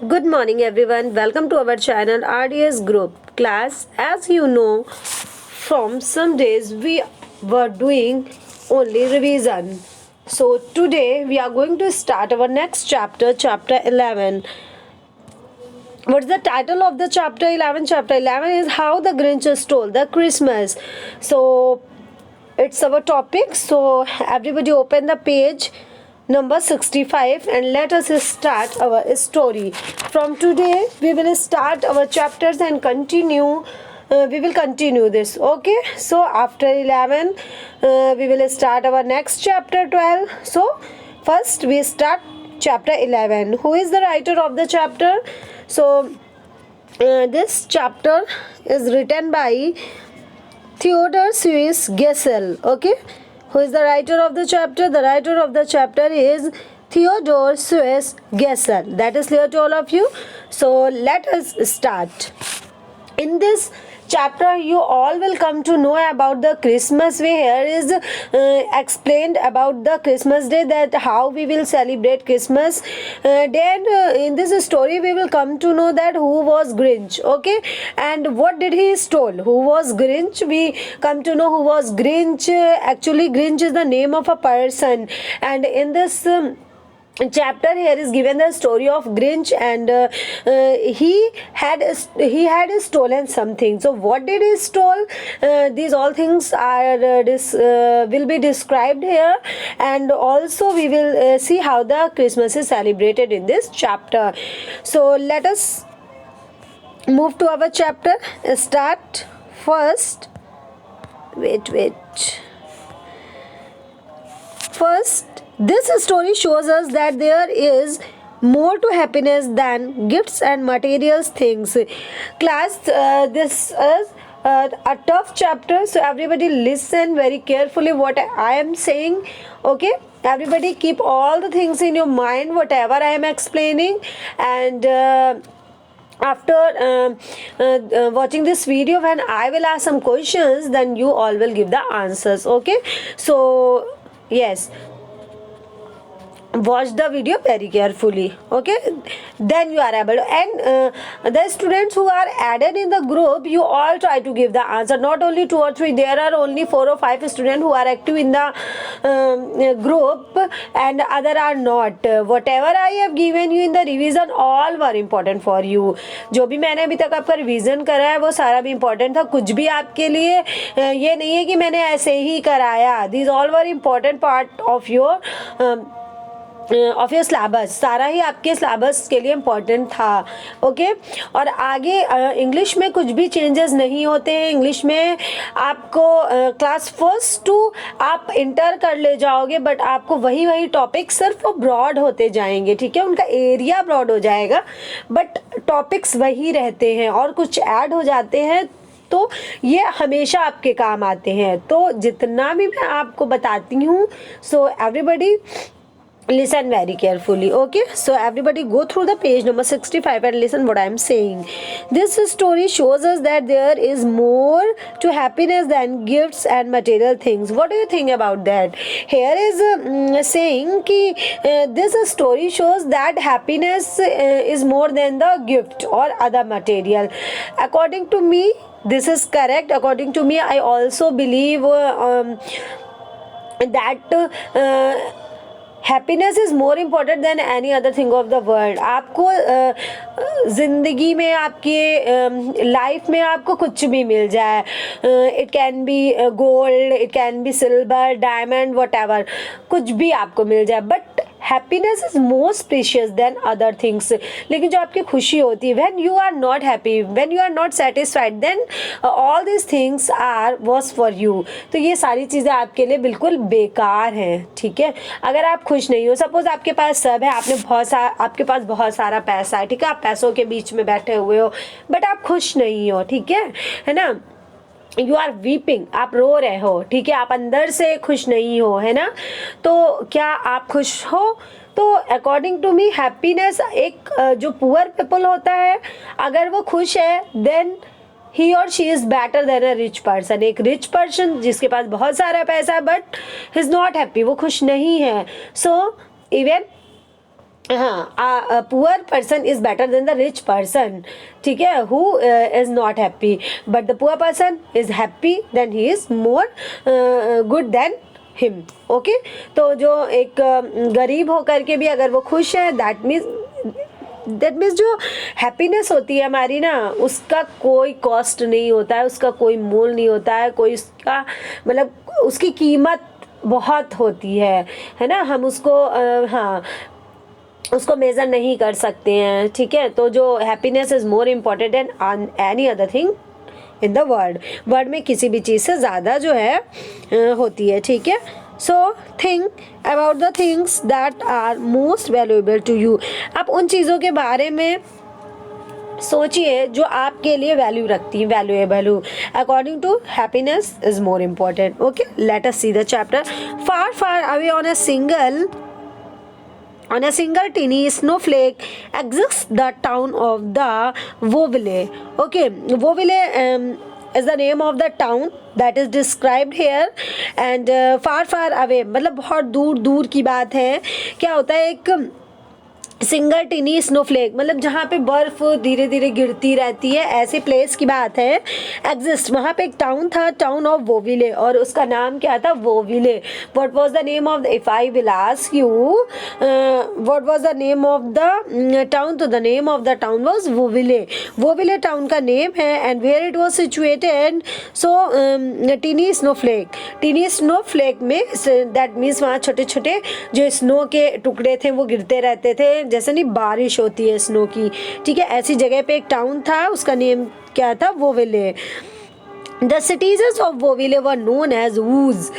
Good morning, everyone. Welcome to our channel RDS Group class. As you know, from some days we were doing only revision. So today we are going to start our next chapter, chapter 11. What's the title of the chapter 11? Chapter 11 is How the Grinch Stole the Christmas. So it's our topic. So everybody open the page number 65 and let us start our story. From today we will start our chapters and continue. We will continue this. Okay, so after 11 we will start our next chapter 12. So first we start chapter 11. Who is the writer of the chapter? So this chapter is written by Theodor Seuss Geisel. Okay, who is the writer of the chapter? The writer of the chapter is Theodor Seuss Geisel. That is clear to all of you. So let us start. In this chapter you all will come to know about the Christmas. Here is explained about the Christmas day, that how we will celebrate Christmas. Then in this story we will come to know that who was Grinch, okay, and what did he stole. Who was Grinch? We come to know who was Grinch. Actually Grinch is the name of a person, and in this chapter here is given the story of Grinch, and he had stolen something. So what did he stole? These all things are will be described here, and also we will see how the Christmas is celebrated in this chapter. So let us move to our chapter. Start first. Wait. First, this story shows us that there is more to happiness than gifts and material things. Class, this is a tough chapter, so everybody listen very carefully what I am saying. Okay, everybody keep all the things in your mind whatever I am explaining, and after watching this video, when I will ask some questions, then you all will give the answers. Okay, so yes, watch the video very carefully. Okay, then you are able to, and the students who are added in the group, you all try to give the answer. Not only 2 or 3, there are only 4 or 5 students who are active in the group, and other are not. Whatever I have given you in the revision, all were important for you. जो भी मैंने अभी तक आपका revision करा है वो सारा भी important था. कुछ भी आपके लिए ये नहीं है कि मैंने ऐसे ही कराया. These all were important part of your syllabus. सारा ही आपके सिलेबस के लिए इम्पोर्टेंट था. ओके, और आगे इंग्लिश में कुछ भी चेंजेस नहीं होते हैं. इंग्लिश में आपको क्लास फर्स्ट टू आप इंटर कर ले जाओगे, बट आपको वही टॉपिक सिर्फ ब्रॉड होते जाएंगे. ठीक है, उनका एरिया ब्रॉड हो जाएगा, बट टॉपिक्स वही रहते हैं और कुछ ऐड हो जाते हैं, तो ये हमेशा आपके काम आते हैं. तो जितना भी मैं आपको बताती हूँ, so everybody listen very carefully. Okay, so everybody go through the page number 65 and listen what I am saying. This story shows us that there is more to happiness than gifts and material things. What do you think about that? Here is saying ki this story shows that happiness is more than the gift or other material. According to me, this is correct. According to me, I also believe that happiness is more important than any other thing of the world. आपको ज़िंदगी में, आपके life में आपको कुछ भी मिल जाए, it can be gold, it can be silver, diamond, whatever, कुछ भी आपको मिल जाए, but happiness is most precious than other things. लेकिन जो आपकी खुशी होती है, when you are not happy, when you are not satisfied, then all this things are waste for you. तो ये सारी चीज़ें आपके लिए बिल्कुल बेकार हैं. ठीक है, अगर आप खुश नहीं हो, सपोज आपके पास सब है, आपके पास बहुत सारा पैसा है, ठीक है, आप पैसों के बीच में बैठे हुए हो, बट आप खुश नहीं हो. ठीक है ना, यू आर वीपिंग, आप रो रहे हो. ठीक है, आप अंदर से खुश नहीं हो, है ना, तो क्या आप खुश हो? तो अकॉर्डिंग टू मी हैप्पीनेस, एक जो पुअर पीपल होता है, अगर वो खुश है, देन ही और she is better than a rich person. एक रिच पर्सन जिसके पास बहुत सारा पैसा है, but he is not happy, वो खुश नहीं है. सो इवन हाँ, poor person is better than the rich person, ठीक है, who is not happy, but the poor person is happy then he is more good than him. Okay, तो जो एक गरीब होकर के भी अगर वो खुश है, दैट मीन्स जो हैप्पीनेस होती है हमारी ना, उसका कोई कॉस्ट नहीं होता है, उसका कोई मोल नहीं होता है, कोई उसका मतलब उसकी कीमत बहुत होती है ना, हम उसको हाँ उसको मेज़र नहीं कर सकते हैं, ठीक है। तो जो happiness is more important than any other thing in the world में किसी भी चीज़ से ज़्यादा जो है होती है, ठीक है। So think about the things that are most valuable to you. आप उन चीज़ों के बारे में सोचिए जो आपके लिए वैल्यू रखती हैं, वैल्यूएबल हो। According to happiness is more important. Okay, let us see the chapter. Far far away on a single teeny snowflake exists the town of the Woville. Okay, Woville is the name of the town that is described here, and far far away मतलब बहुत दूर दूर की बात है। क्या होता है, एक सिंगल टिनी स्नोफ्लेक मतलब जहाँ पे बर्फ धीरे धीरे गिरती रहती है, ऐसे प्लेस की बात है। एग्जिस्ट, वहाँ पे एक टाउन था, टाउन ऑफ वोविले, और उसका नाम क्या था, Whoville. What was the name of the, if I will ask you what was the name of the town, तो the name of the town was Whoville. Whoville town का name है, and where it was situated, so tiny snowflake में, that means वहाँ छोटे छोटे जो snow के टुकड़े थे वो गिरते रहते थे, जैसे नहीं बारिश होती है स्नो की, ठीक है। ऐसी जगह पे एक टाउन था, उसका नेम क्या था, Whoville. The citizens of Whoville were known as Whos.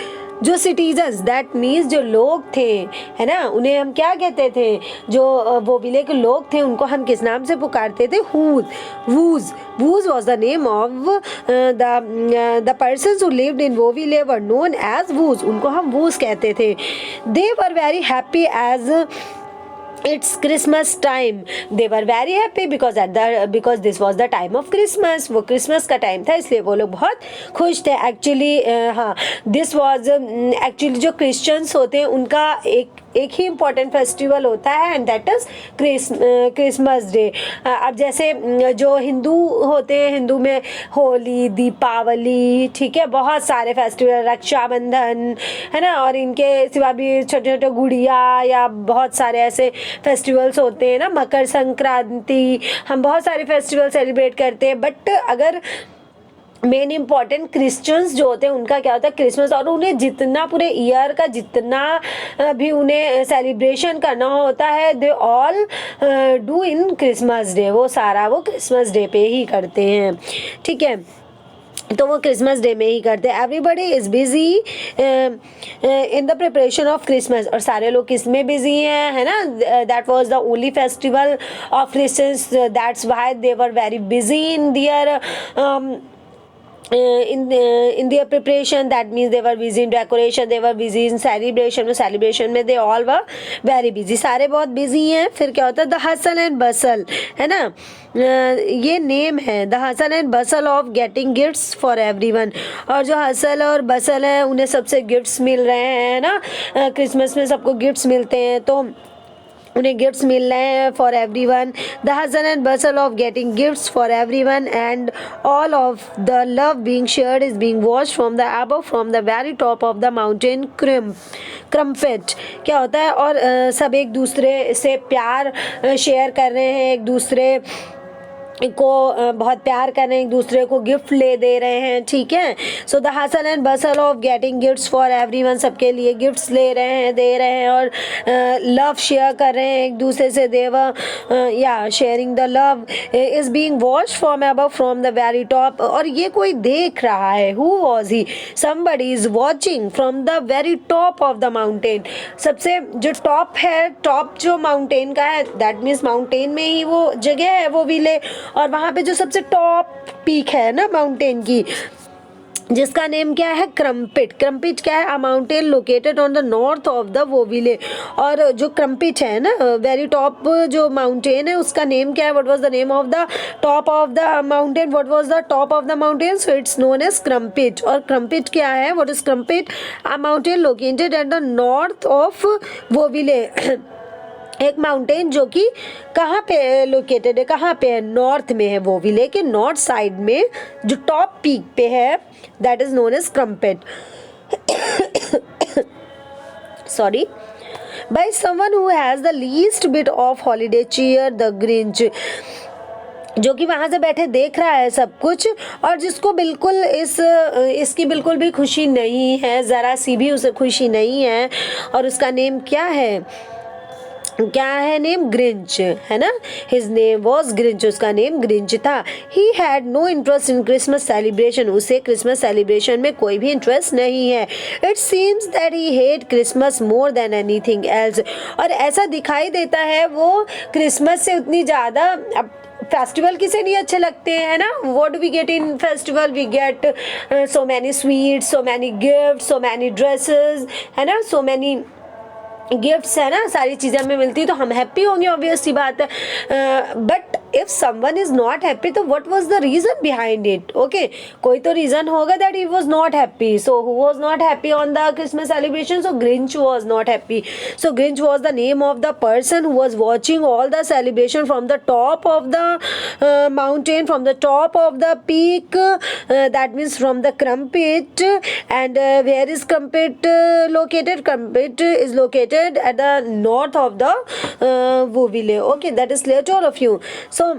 जो सिटीजन्स दैट मीन्स जो लोग थे, है ना, उन्हें हम क्या कहते थे, जो वोविले के लोग थे उनको हम किस नाम से पुकारते थे, Whos. Whos was the name of the persons who lived in Whoville were known as Whos, उनको हम वूज कहते थे। They were very happy as it's Christmas time. They were very happy because this was the time of Christmas. वो Christmas का time था, इसलिए वो लोग बहुत खुश थे। एक्चुअली हाँ, this was एक्चुअली जो क्रिश्चियंस होते हैं उनका एक ही इम्पॉर्टेंट फेस्टिवल होता है, and that is Christmas day. अब जैसे जो हिंदू होते हैं, हिंदू में होली, दीपावली, ठीक है, बहुत सारे फेस्टिवल, रक्षाबंधन, है ना, और इनके सिवा भी छोटे छोटे गुड़िया या बहुत सारे ऐसे फेस्टिवल्स होते हैं ना, मकर संक्रांति, हम बहुत सारे फेस्टिवल सेलिब्रेट करते हैं। बट अगर मेन इम्पॉर्टेंट क्रिश्चियंस जो होते हैं उनका क्या होता है, क्रिसमस, और उन्हें जितना पूरे ईयर का जितना भी उन्हें सेलिब्रेशन करना होता है, they all do in Christmas day, वो सारा वो क्रिसमस डे पे ही करते हैं, ठीक है। तो वो क्रिसमस डे में ही करते हैं। Everybody is busy in the preparation of Christmas, और सारे लोग किस में बिजी हैं, है ना, that was the only festival of Christmas, that's why they were very busy in their in their preparation. That means they were busy in decoration, they were busy in celebration में they all were very busy, सारे बहुत busy हैं। फिर क्या होता है, the hustle and बसल, है ना, ये नेम है, the hustle and Bansal of getting gifts for everyone. और जो हसल और बसल है उन्हें सबसे गिफ्ट्स मिल रहे हैं ना, क्रिसमस में सबको गिफ्ट्स मिलते हैं, तो उन्हें गिफ्ट्स मिल रहे हैं for every one. The hustle and Bansal of getting gifts for every one and all of the love being shared is being watched from the above from the very top of the mountain crumpet. क्या होता है, और सब एक दूसरे से प्यार share कर रहे हैं, एक दूसरे को बहुत प्यार कर रहे हैं, एक दूसरे को गिफ्ट ले दे रहे हैं, ठीक है। So the hustle and Bansal of getting gifts for everyone, सबके लिए गिफ्ट्स ले रहे हैं, दे रहे हैं, और लव शेयर कर रहे हैं एक दूसरे से, देवर या sharing the love is being watched from above from the very top. और ये कोई देख रहा है, who was he, somebody is watching from the very top of the mountain, सबसे जो टॉप है, टॉप जो माउंटेन का है, दैट मीन्स माउंटेन में ही वो जगह है वो विले, और वहाँ पे जो सबसे टॉप पीक है ना माउंटेन की, जिसका नेम क्या है, क्रम्पिट। क्रम्पिट क्या है, a mountain located on the north of the Whoville. और जो क्रम्पिट है ना, वेरी टॉप जो माउंटेन है, उसका नेम क्या है, what was the name of the top of the mountain, what was the top of the mountain, so it's known as Crumpit. और क्रम्पिट क्या है, what is Crumpit, a mountain located at the north of Whoville एक mountain जो कि कहाँ पे located है, कहाँ पे है, नॉर्थ में है वो भी, लेकिन नॉर्थ साइड में जो टॉप पीक पे है that is known as Crumpit, sorry, by someone who has the least bit of holiday cheer, the Grinch, जो कि वहाँ से बैठे देख रहा है सब कुछ और जिसको बिल्कुल इसकी बिल्कुल भी खुशी नहीं है, ज़रा सी भी उसे खुशी नहीं है। और उसका नेम क्या है, नेम ग्रिंच है ना, हिज नेम वॉज ग्रिंच, उसका नेम ग्रिंच था। He had no interest in Christmas celebration, उसे क्रिसमस सेलिब्रेशन में कोई भी इंटरेस्ट नहीं है। It seems that he hate Christmas more than anything else, और ऐसा दिखाई देता है वो क्रिसमस से उतनी ज़्यादा, अब फेस्टिवल किसे नहीं अच्छे लगते हैं ना, what do we get in festival, we get so many sweets, so many gift, so many dresses, है ना, सो मैनी गिफ्ट्स है ना, सारी चीज़ें हमें मिलती है तो हम हैप्पी होंगे, ऑब्वियस सी बात है। But if someone is not happy तो what was the reason behind it, okay, कोई तो रीजन होगा that he was not happy. So who was not happy on the Christmas celebration, so Grinch was not happy. So Grinch was the name of the person who was watching all the celebration from the top of the mountain, from the top of the peak, that means from the Crumpit. And where is Crumpit located, Crumpit is located at the north of the Whoville. Okay, that is clear to all of you. So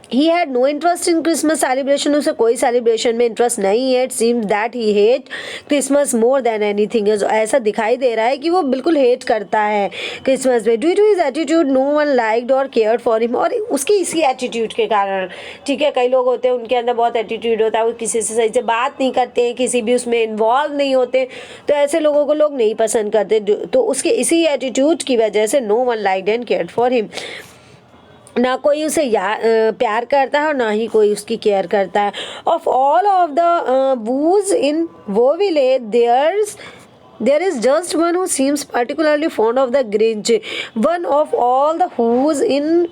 he had no interest in Christmas celebration, उसे कोई celebration में interest नहीं है। It seems that he hate Christmas more than anything else, ऐसा दिखाई दे रहा है कि वो बिल्कुल hate करता है Christmas में। Due to his attitude no one liked or cared for him, और उसकी इसी attitude के कारण, ठीक है, कई लोग होते हैं उनके अंदर बहुत attitude होता है, वो किसी से सही से बात नहीं करते हैं, किसी भी उसमें involve नहीं होते, तो ऐसे लोगों को लोग नहीं पसंद करते। तो उसके इसी attitude की वजह से no one liked and cared for him, ना कोई उसे प्यार करता है और ना ही कोई उसकी केयर करता है। Of all of the Whos in Whoville there is just one who seems particularly fond of the Grinch. One of all the who's in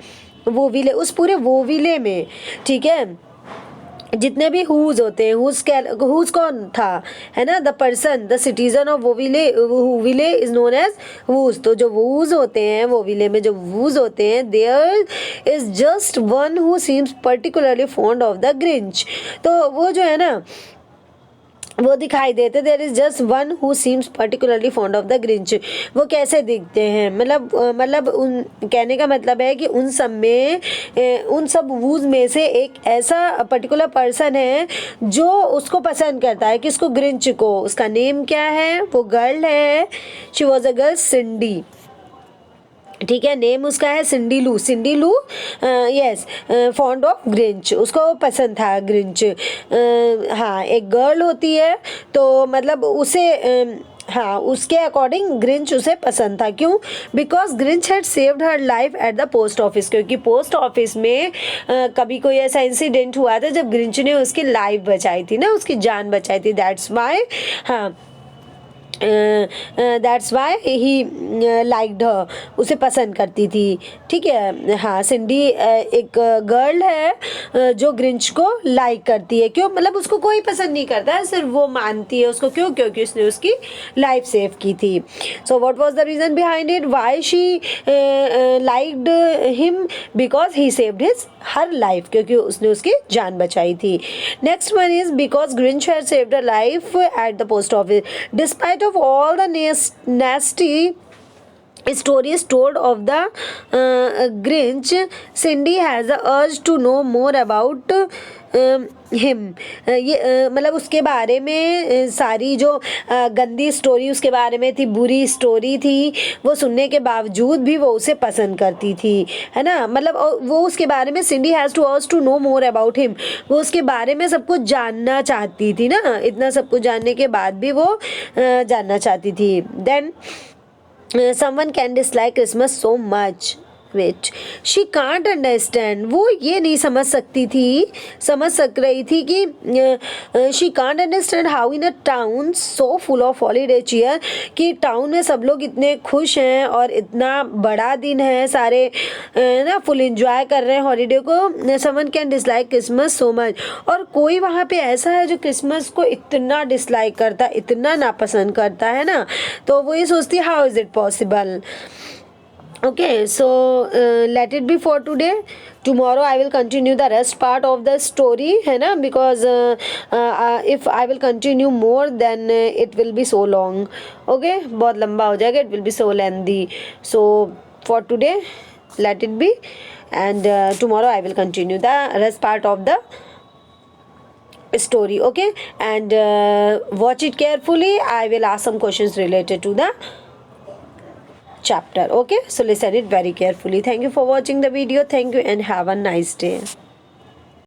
वोविले, उस पूरे वोविले में, ठीक है, जितने भी हुज होते हैं, हुज कौन था, है ना, the person, the citizen of Whoville is known as Whos. तो जो वूज होते हैं वोविले में, जो वूज होते हैं, there is just one who seems particularly fond of the Grinch. तो वो जो है ना वो दिखाई देते, there is just one who seems particularly fond of the Grinch. वो कैसे दिखते हैं, मतलब उन कहने का मतलब है कि उन सब में, उन सब वूज में से एक ऐसा पर्टिकुलर पर्सन है जो उसको पसंद करता है, किसको, ग्रिंच को। उसका नेम क्या है, वो गर्ल है, शी वॉज अ गर्ल, सिंडी, ठीक है, नेम उसका है सिंडी लू, यस, फॉन्ड ऑफ ग्रिंच, उसको पसंद था ग्रिंच। हाँ, एक गर्ल होती है तो मतलब उसे, हाँ, उसके अकॉर्डिंग ग्रिंच उसे पसंद था। क्यों? Because Grinch had saved her life at the post office, क्योंकि पोस्ट ऑफिस में कभी कोई ऐसा इंसिडेंट हुआ था जब ग्रिंच ने उसकी लाइफ बचाई थी ना, उसकी जान बचाई थी, दैट्स वाई, हाँ, दैट्स वाई ही लाइक्ड हर, उसे पसंद करती थी, ठीक है। हाँ, सिंडी एक गर्ल है जो ग्रिंच को लाइक करती है। क्यों? मतलब उसको कोई पसंद नहीं करता है, सिर्फ वो मानती है उसको। क्यों? क्योंकि उसने उसकी लाइफ सेव की थी। So what was the reason behind it, why she liked him, because he saved his her life, क्योंकि उसने उसकी जान बचाई थी। Next one is because Grinch had saved her life at the post office, despite of all the nasty stories told of the Grinch, Cindy has the urge to know more about him. ये मतलब उसके बारे में सारी जो गंदी story उसके बारे में थी, बुरी स्टोरी थी, वो सुनने के बावजूद भी वो उसे पसंद करती थी, है ना। मतलब वो उसके बारे में, Cindy has to urge to know more about him, वो उसके बारे में सब कुछ जानना चाहती थी ना, इतना सब कुछ जानने के बाद भी वो जानना चाहती थी। Then someone can dislike Christmas so much which she can't understand, वो ये नहीं समझ सक रही थी कि she can't understand how in a town so full of holiday cheer, कि टाउन में सब लोग इतने खुश हैं और इतना बड़ा दिन है, सारे ना फुल एंजॉय कर रहे हैं हॉलीडे को, someone can dislike Christmas so much, और कोई वहाँ पे ऐसा है जो क्रिसमस को इतना डिसलाइक करता, इतना नापसंद करता है ना, तो वो ये सोचती how is it possible. Okay, so let it be for today. Tomorrow I will continue the rest part of the story, है ना, because if I will continue more then it will be so long. Okay, बहुत लंबा हो जाएगा, it will be so lengthy. So for today let it be, and tomorrow I will continue the rest part of the story. Okay, and watch it carefully. I will ask some questions related to the chapter. Okay, so listen it very carefully. Thank you for watching the video. Thank you and have a nice day.